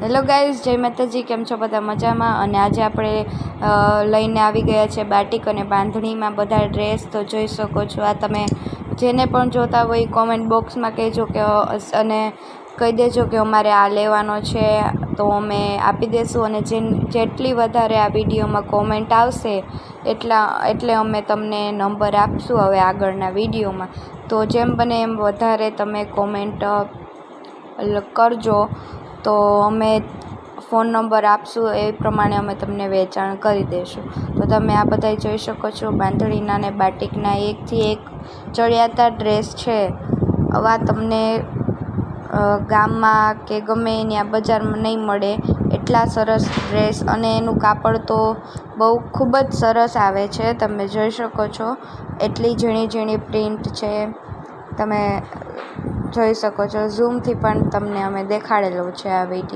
Hello guys, જય માતાજી. કેમ છો બધા? મજામાં. અને આજે આપણે લઈને આવી ગયા છે બાટિક અને બાંધણીમાં બધા ડ્રેસ. તો જોઈ શકો છો. આ તમે જેને પણ જોતા હોય કોમેન્ટ બોક્સમાં કહેજો કે અને કહી દેજો કે અમારે આ લેવાનો છે, તો અમે આપી દઈશું. અને જેટલી વધારે આ વિડીયોમાં કોમેન્ટ આવશે એટલે અમે તમને નંબર આપશું હવે આગળના વિડીયોમાં. તો જેમ બને એમ વધારે તમે કોમેન્ટ કરજો, તો અમે ફોન નંબર આપશું એ પ્રમાણે અમે તમને વેચાણ કરી દઈશું. તો તમે આ બધા જોઈ શકો છો બાંધણીના ને બાટિકના એકથી એક ચડિયાતા ડ્રેસ છે. આવા તમને ગામમાં કે ગમે ત્યાં બજારમાં નહીં મળે એટલા સરસ ડ્રેસ, અને એનું કાપડ તો ખૂબ જ સરસ આવે છે. તમે જોઈ શકો છો એટલી ઝીણી ઝીણી પ્રિન્ટ છે. તમે જોઈ શકો છો. ઝૂમથી પણ તમને અમે દેખાડેલું છે આ વિડીયો.